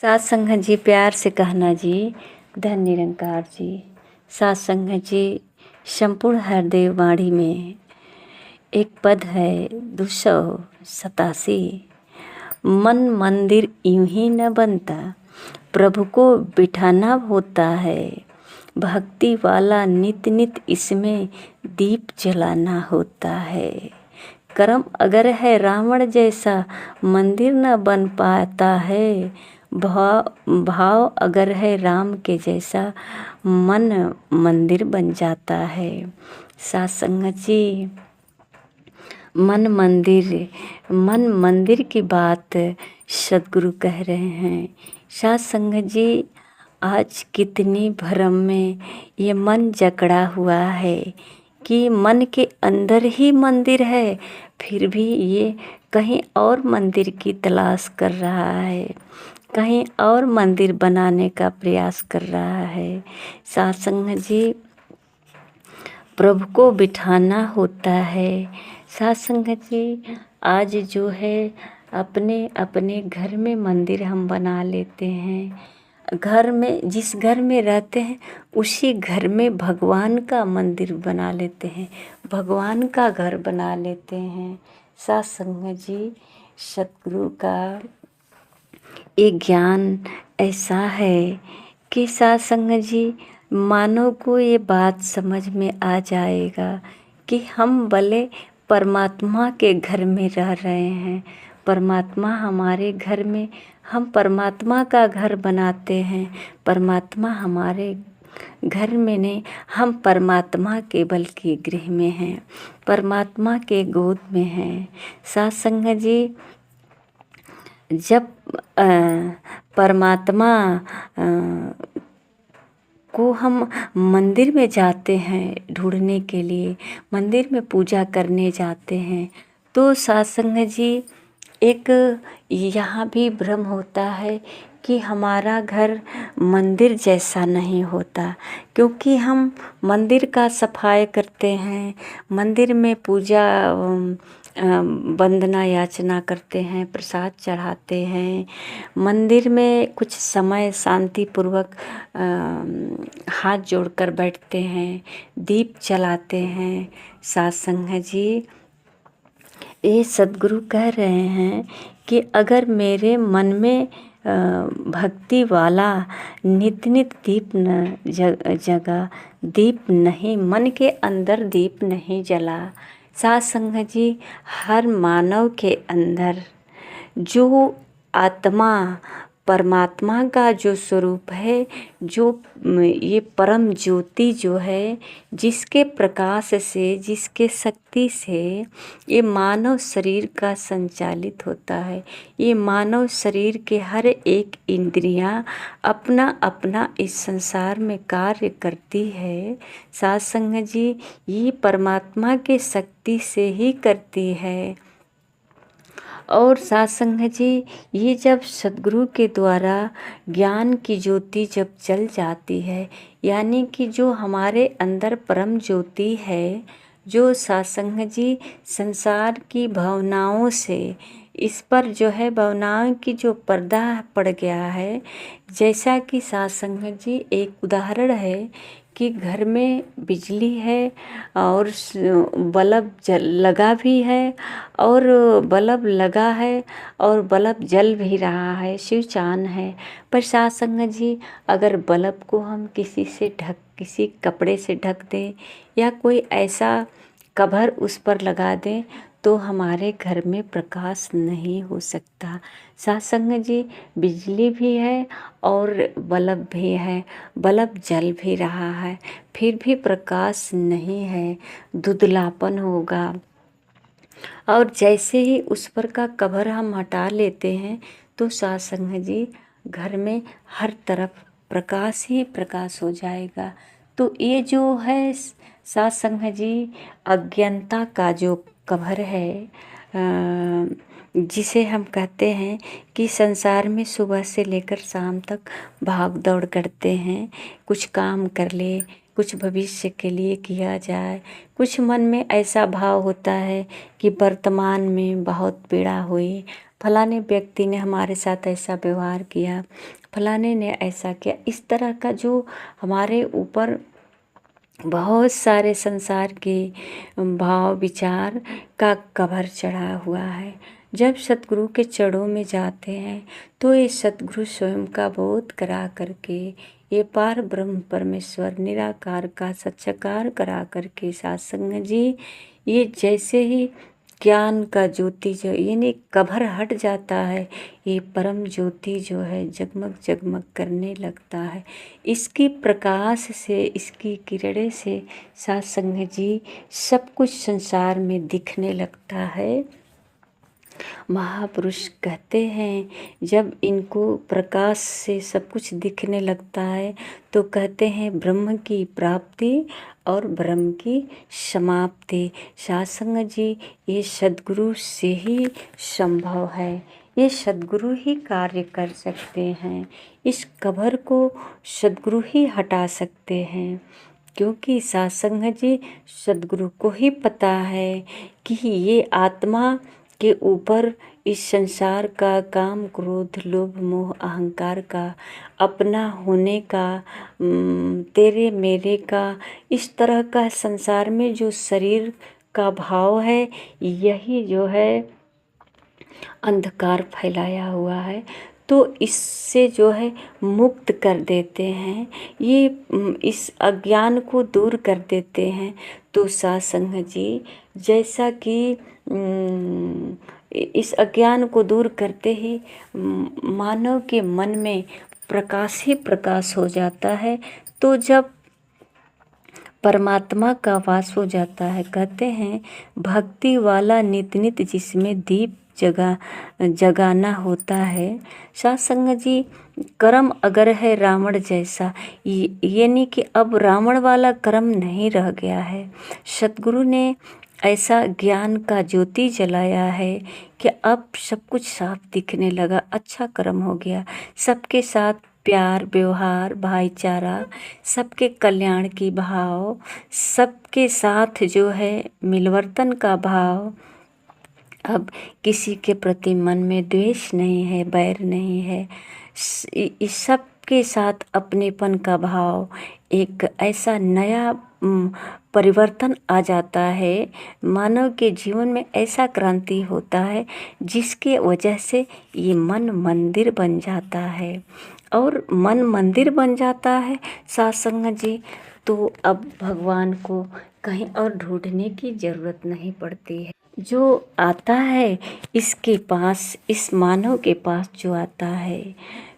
सात संगत जी प्यार से कहना जी, धन निरंकार जी। सात संगत जी संपूर्ण हरदेव वाणी में एक पद है 287। मन मंदिर यूं ही न बनता, प्रभु को बिठाना होता है। भक्ति वाला नित नित इसमें दीप जलाना होता है। कर्म अगर है रावण जैसा, मंदिर न बन पाता है। भाव अगर है राम के जैसा, मन मंदिर बन जाता है। सात संगत जी मन मंदिर की बात सदगुरु कह रहे हैं। सात संगत जी आज कितनी भ्रम में ये मन जकड़ा हुआ है कि मन के अंदर ही मंदिर है, फिर भी ये कहीं और मंदिर की तलाश कर रहा है, कहीं और मंदिर बनाने का प्रयास कर रहा है। सात संगत जी प्रभु को बिठाना होता है। सात संगत जी आज जो है अपने अपने घर में मंदिर हम बना लेते हैं। घर में जिस घर में रहते हैं उसी घर में भगवान का मंदिर बना लेते हैं, भगवान का घर बना लेते हैं। सात संगत जी सतगुरु का एक ज्ञान ऐसा है कि सात संगत जी मानव को ये बात समझ में आ जाएगा कि हम भले परमात्मा के घर में रह रहे हैं, परमात्मा हमारे घर में, हम परमात्मा का घर बनाते हैं। परमात्मा हमारे घर में नहीं, हम परमात्मा के बल्कि गृह में हैं, परमात्मा के गोद में हैं। सात संगत जी जब परमात्मा को हम मंदिर में जाते हैं ढूंढने के लिए, मंदिर में पूजा करने जाते हैं, तो सात संगत जी एक यहाँ भी भ्रम होता है कि हमारा घर मंदिर जैसा नहीं होता, क्योंकि हम मंदिर का सफाई करते हैं, मंदिर में पूजा वंदना याचना करते हैं, प्रसाद चढ़ाते हैं, मंदिर में कुछ समय शांतिपूर्वक हाथ जोड़कर बैठते हैं, दीप जलाते हैं। सात संगत जी ये सदगुरु कह रहे हैं कि अगर मेरे मन में भक्ति वाला नित नित दीप न जगा, दीप नहीं, मन के अंदर दीप नहीं जला। सात संगत जी हर मानव के अंदर जो आत्मा परमात्मा का जो स्वरूप है, जो ये परम ज्योति जो है, जिसके प्रकाश से, जिसके शक्ति से ये मानव शरीर का संचालित होता है, ये मानव शरीर के हर एक इंद्रियां अपना अपना इस संसार में कार्य करती है। सात संगत जी ये परमात्मा के शक्ति से ही करती है। और सात संगत जी ये जब सदगुरु के द्वारा ज्ञान की ज्योति जब जल जाती है, यानी कि जो हमारे अंदर परम ज्योति है, जो सात संगत जी संसार की भावनाओं से इस पर जो है भावनाओं की जो पर्दा पड़ गया है, जैसा कि सात संगत जी एक उदाहरण है कि घर में बिजली है और बल्ब लगा भी है, और बल्ब लगा है और बल्ब जल भी रहा है, स्विच ऑन है, पर सात संगत जी अगर बल्ब को हम किसी कपड़े से ढक दें या कोई ऐसा कवर उस पर लगा दें तो हमारे घर में प्रकाश नहीं हो सकता। सात संगत जी बिजली भी है और बल्ब भी है, बल्ब जल भी रहा है, फिर भी प्रकाश नहीं है, धुंधलापन होगा। और जैसे ही उस पर का कवर हम हटा लेते हैं तो सात संगत जी घर में हर तरफ प्रकाश ही प्रकाश हो जाएगा। तो ये जो है सात संगत जी अज्ञानता का जो कवर है, जिसे हम कहते हैं कि संसार में सुबह से लेकर शाम तक भाग दौड़ करते हैं, कुछ काम कर ले, कुछ भविष्य के लिए किया जाए। कुछ मन में ऐसा भाव होता है कि वर्तमान में बहुत पीड़ा हुई, फलाने व्यक्ति ने हमारे साथ ऐसा व्यवहार किया, फलाने ने ऐसा किया। इस तरह का जो हमारे ऊपर बहुत सारे संसार के भाव विचार का कवर चढ़ा हुआ है। जब सतगुरु के चरणों में जाते हैं तो ये सतगुरु स्वयं का बोध करा करके, ये पार ब्रह्म परमेश्वर निराकार का साक्षात्कार करा करके सत्संग जी, ये जैसे ही ज्ञान का ज्योति जो यानी कभर हट जाता है, ये परम ज्योति जो है जगमग जगमग करने लगता है। इसकी प्रकाश से, इसकी किरणें से सत्संग जी सब कुछ संसार में दिखने लगता है। महापुरुष कहते हैं जब इनको प्रकाश से सब कुछ दिखने लगता है तो कहते हैं ब्रह्म की प्राप्ति और ब्रह्म की समाप्ति। सत्संग जी ये सद्गुरु से ही संभव है, ये सद्गुरु ही कार्य कर सकते हैं। इस कबर को सद्गुरु ही हटा सकते हैं, क्योंकि सत्संग जी सद्गुरु को ही पता है कि ये आत्मा के ऊपर इस संसार का काम क्रोध लोभ मोह अहंकार का, अपना होने का, तेरे मेरे का, इस तरह का संसार में जो शरीर का भाव है, यही जो है अंधकार फैलाया हुआ है। तो इससे जो है मुक्त कर देते हैं, ये इस अज्ञान को दूर कर देते हैं। तो सत्संग जी जैसा कि इस अज्ञान को दूर करते ही मानव के मन में प्रकाश ही प्रकाश हो जाता है। तो जब परमात्मा का वास हो जाता है, कहते हैं भक्ति वाला नित नित जिसमें दीप जगाना होता है। सत्संग जी कर्म अगर है रावण जैसा, यानी कि अब रावण वाला कर्म नहीं रह गया है। सतगुरु ने ऐसा ज्ञान का ज्योति जलाया है कि अब सब कुछ साफ दिखने लगा, अच्छा कर्म हो गया। सबके साथ प्यार व्यवहार भाईचारा, सबके कल्याण की भाव, सबके साथ जो है मिलवर्तन का भाव। अब किसी के प्रति मन में द्वेष नहीं है, बैर नहीं है, इस सब के साथ अपनेपन का भाव, एक ऐसा नया परिवर्तन आ जाता है। मानव के जीवन में ऐसा क्रांति होता है जिसके वजह से ये मन मंदिर बन जाता है। और मन मंदिर बन जाता है सत्संग जी, तो अब भगवान को कहीं और ढूंढने की ज़रूरत नहीं पड़ती है। जो आता है इसके पास, इस मानव के पास जो आता है,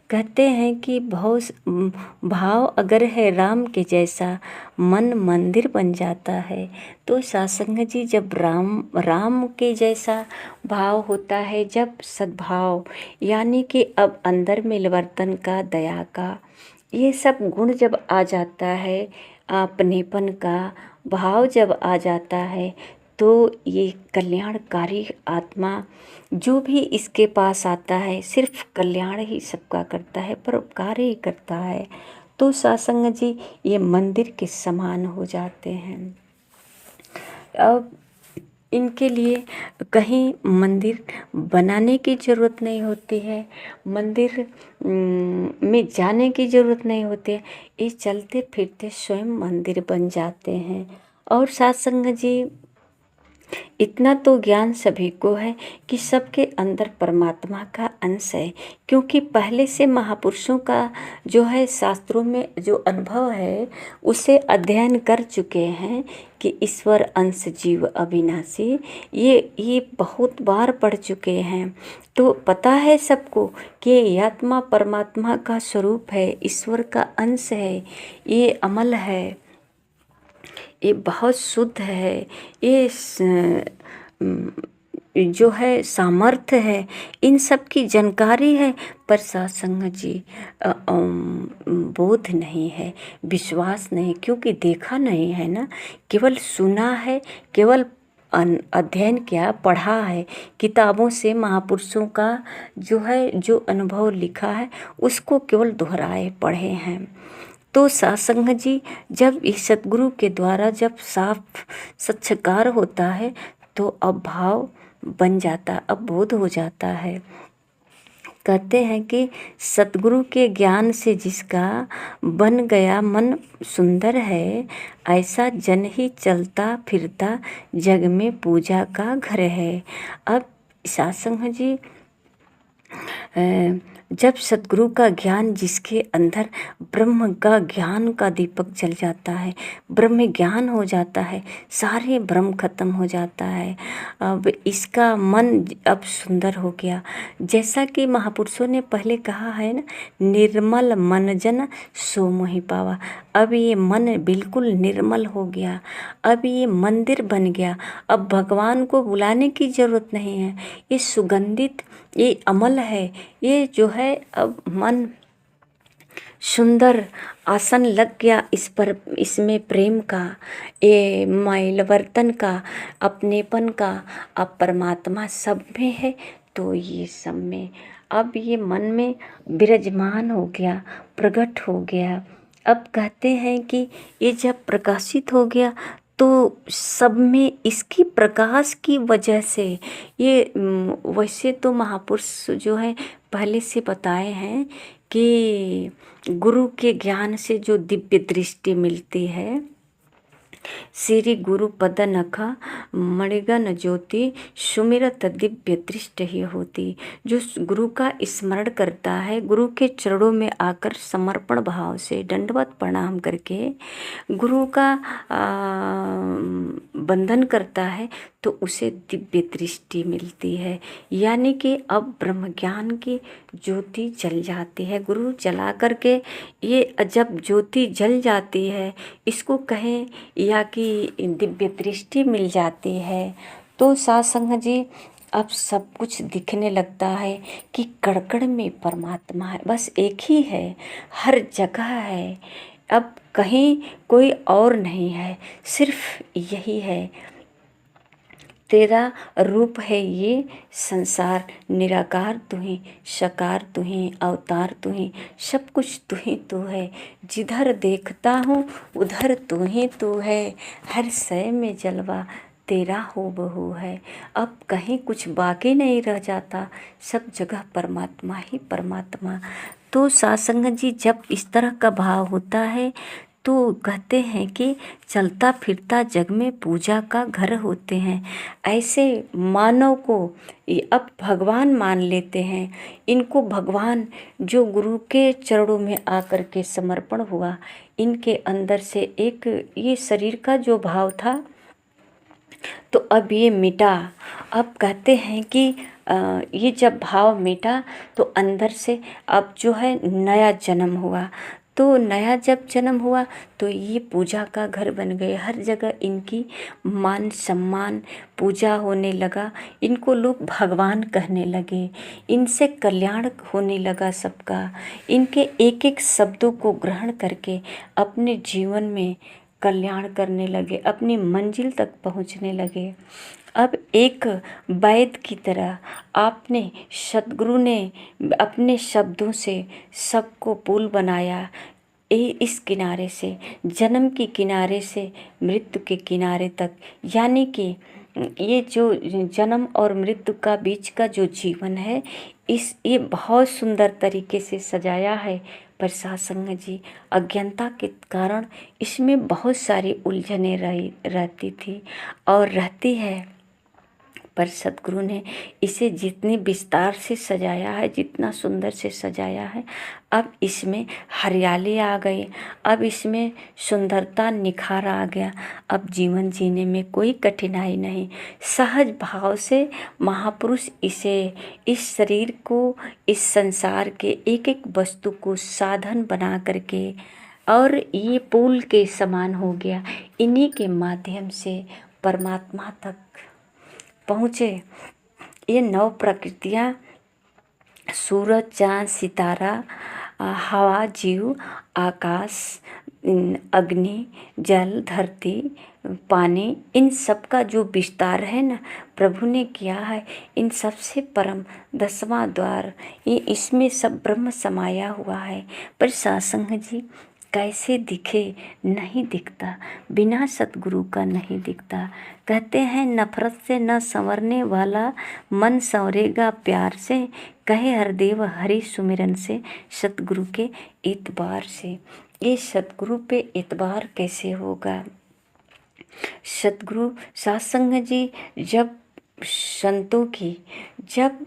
कहते हैं कि भाव अगर है राम के जैसा, मन मंदिर बन जाता है। तो सत्संग जी जब राम के जैसा भाव होता है, जब सद्भाव यानी कि अब अंदर मिलवर्तन का, दया का, ये सब गुण जब आ जाता है, अपनेपन का भाव जब आ जाता है, तो ये कल्याणकारी आत्मा जो भी इसके पास आता है सिर्फ कल्याण ही सबका करता है, परोपकार ही करता है। तो सत्संग जी ये मंदिर के समान हो जाते हैं। अब इनके लिए कहीं मंदिर बनाने की ज़रूरत नहीं होती है, मंदिर में जाने की ज़रूरत नहीं होती है, ये चलते फिरते स्वयं मंदिर बन जाते हैं। और सत्संग जी इतना तो ज्ञान सभी को है कि सबके अंदर परमात्मा का अंश है, क्योंकि पहले से महापुरुषों का जो है शास्त्रों में जो अनुभव है उसे अध्ययन कर चुके हैं कि ईश्वर अंश जीव अविनाशी, ये बहुत बार पढ़ चुके हैं। तो पता है सबको कि ये आत्मा परमात्मा का स्वरूप है, ईश्वर का अंश है, ये अमल है, ये बहुत शुद्ध है, ये जो है सामर्थ्य है, इन सब की जानकारी है। पर सत्संग जी बोध नहीं है, विश्वास नहीं, क्योंकि देखा नहीं है ना, केवल सुना है, केवल अध्ययन किया, पढ़ा है किताबों से, महापुरुषों का जो है जो अनुभव लिखा है उसको केवल दोहराए पढ़े हैं। तो सत्संग जी, जब इस सतगुरु के द्वारा जब साफ साक्षात्कार होता है तो अब भाव बन जाता, अब बोध हो जाता है। कहते हैं कि सतगुरु के ज्ञान से जिसका बन गया मन सुंदर है, ऐसा जन ही चलता फिरता जग में पूजा का घर है। अब सत्संग जी, जब सतगुरु का ज्ञान जिसके अंदर ब्रह्म का ज्ञान का दीपक जल जाता है, ब्रह्म ज्ञान हो जाता है, सारे भ्रम खत्म हो जाता है। अब इसका मन अब सुंदर हो गया। जैसा कि महापुरुषों ने पहले कहा है ना, निर्मल मन जन सो मोहि पावा। अब ये मन बिल्कुल निर्मल हो गया, अब ये मंदिर बन गया। अब भगवान को बुलाने की जरूरत नहीं है। ये सुगंधित, ये अमल है, ये जो है अब मन सुंदर आसन लग गया इस पर, इसमें प्रेम का, ये मैलवर्तन का, अपनेपन का, अब परमात्मा सब में है। तो ये सब में अब ये मन में विराजमान हो गया, प्रकट हो गया। अब कहते हैं कि ये जब प्रकाशित हो गया तो सब में इसकी प्रकाश की वजह से ये वैसे तो महापुरुष जो है पहले से बताए हैं कि गुरु के ज्ञान से जो दिव्य दृष्टि मिलती है, श्री गुरु पद नख मणिगन ज्योति सुमिरत दिव्य दृष्टि ही होती। जो गुरु का स्मरण करता है, गुरु के चरणों में आकर समर्पण भाव से दंडवत प्रणाम करके गुरु का बंधन करता है तो उसे दिव्य दृष्टि मिलती है। यानी कि अब ब्रह्म ज्ञान की ज्योति जल जाती है। गुरु जला करके ये जब ज्योति जल जाती है, इसको कहें या कि दिव्य दृष्टि मिल जाती है, तो सत्संग जी अब सब कुछ दिखने लगता है कि कण-कण में परमात्मा है, बस एक ही है, हर जगह है। अब कहीं कोई और नहीं है, सिर्फ यही है। तेरा रूप है ये संसार, निराकार तू ही, साकार तू ही, अवतार तू ही, सब कुछ तू ही तू है। जिधर देखता हूँ उधर तू ही तू है, हर शय में जलवा तेरा हूबहू है। अब कहीं कुछ बाकी नहीं रह जाता, सब जगह परमात्मा ही परमात्मा। तो सत्संग जी, जब इस तरह का भाव होता है तो कहते हैं कि चलता फिरता जग में पूजा का घर होते हैं। ऐसे मानव को अब भगवान मान लेते हैं। इनको भगवान, जो गुरु के चरणों में आकर के समर्पण हुआ, इनके अंदर से एक ये शरीर का जो भाव था तो अब ये मिटा। अब कहते हैं कि ये जब भाव मिटा तो अंदर से अब जो है नया जन्म हुआ। तो नया जब जन्म हुआ तो ये पूजा का घर बन गए। हर जगह इनकी मान सम्मान, पूजा होने लगा। इनको लोग भगवान कहने लगे, इनसे कल्याण होने लगा सबका। इनके एक एक शब्दों को ग्रहण करके अपने जीवन में कल्याण करने लगे, अपनी मंजिल तक पहुंचने लगे। अब एक वैद की तरह आपने, सतगुरु ने अपने शब्दों से सबको पुल बनाया। इस किनारे से, जन्म के किनारे से मृत्यु के किनारे तक, यानी कि ये जो जन्म और मृत्यु का बीच का जो जीवन है, ये बहुत सुंदर तरीके से सजाया है। पर सत्संग जी, अज्ञानता के कारण इसमें बहुत सारी उलझने रहती थी और रहती है। पर सतगुरु ने इसे जितनी विस्तार से सजाया है, जितना सुंदर से सजाया है, अब इसमें हरियाली आ गई, अब इसमें सुंदरता, निखार आ गया। अब जीवन जीने में कोई कठिनाई नहीं। सहज भाव से महापुरुष इस शरीर को, इस संसार के एक एक वस्तु को साधन बना करके, और ये पुल के समान हो गया। इन्हीं के माध्यम से परमात्मा तक पहुँचे। ये 9 प्रकृतियाँ, सूरज, चाँद, सितारा, हवा, जीव, आकाश, अग्नि, जल, धरती, पानी, इन सब का जो विस्तार है ना, प्रभु ने किया है। इन सबसे परम 10वां द्वार, ये इसमें सब ब्रह्म समाया हुआ है। पर सत्संग जी, कैसे दिखे नहीं दिखता, बिना सतगुरु का नहीं दिखता। कहते हैं नफरत से न संवरने वाला मन संवरेगा प्यार से, कहे हरदेव हरि सुमिरन से, सतगुरु के एतबार से। ये सतगुरु पे एतबार कैसे होगा? सतगुरु सत्संग जी जब संतों की जब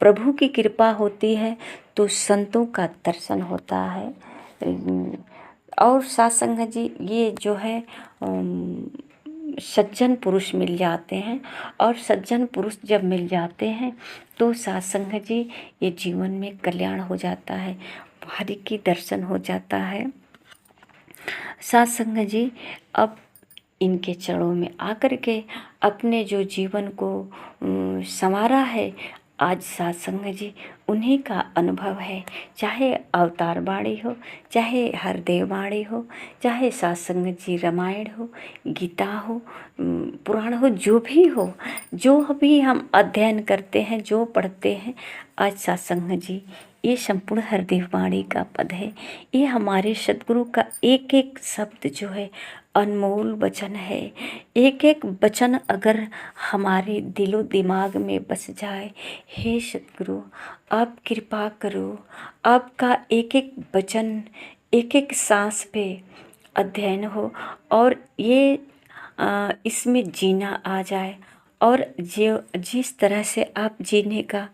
प्रभु की कृपा होती है तो संतों का दर्शन होता है। और सत्संग जी ये जो है सज्जन पुरुष मिल जाते हैं, और सज्जन पुरुष जब मिल जाते हैं तो सत्संग जी ये जीवन में कल्याण हो जाता है, हरि की दर्शन हो जाता है। सत्संग जी अब इनके चरणों में आकर के अपने जो जीवन को संवारा है, आज सत्संग जी उन्हीं का अनुभव है। चाहे अवतार बाणी हो, चाहे हरदेव बाणी हो, चाहे सत्संग जी रामायण हो, गीता हो, पुराण हो, जो भी हो, जो भी हम अध्ययन करते हैं, जो पढ़ते हैं, आज सत्संग जी ये संपूर्ण हरदेव वाणी का पद है। ये हमारे सतगुरु का एक एक शब्द जो है अनमोल वचन है। एक एक वचन अगर हमारे दिलो दिमाग में बस जाए, हे सतगुरु आप कृपा करो, आपका एक एक वचन एक एक सांस पे अध्ययन हो, और ये इसमें जीना आ जाए, और जो जिस तरह से आप जीने का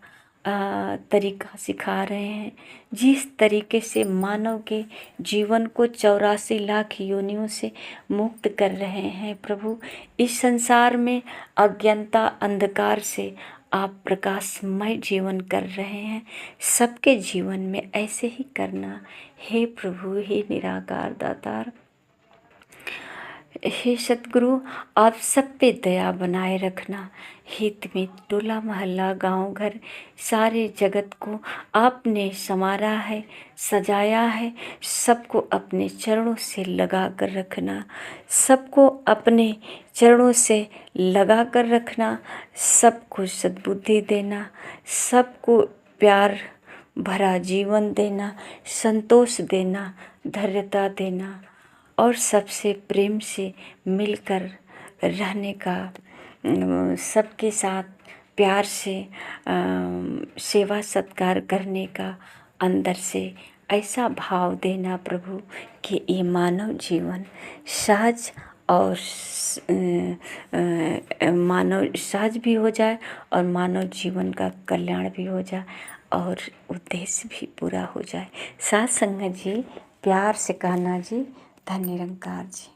तरीका सिखा रहे हैं, जिस तरीके से मानव के जीवन को 84 लाख योनियों से मुक्त कर रहे हैं प्रभु, इस संसार में अज्ञानता अंधकार से आप प्रकाशमय जीवन कर रहे हैं। सबके जीवन में ऐसे ही करना, हे प्रभु, हे निराकार दातार, हे सतगुरु आप सब पे दया बनाए रखना। हित में टोला मोहल्ला गांव घर सारे जगत को आपने संवारा है, सजाया है, सबको अपने चरणों से लगा कर रखना, सबको अपने चरणों से लगा कर रखना, सबको सद्बुद्धि देना, सबको प्यार भरा जीवन देना, संतोष देना, धैर्यता देना, और सबसे प्रेम से मिलकर रहने का, सबके साथ प्यार से सेवा सत्कार करने का अंदर से ऐसा भाव देना प्रभु कि ये मानव जीवन सहज और मानव सहज भी हो जाए, और मानव जीवन का कल्याण भी हो जाए, और उद्देश्य भी पूरा हो जाए। साथ संगत जी प्यार से कहना जी, धन्य निरंकार जी।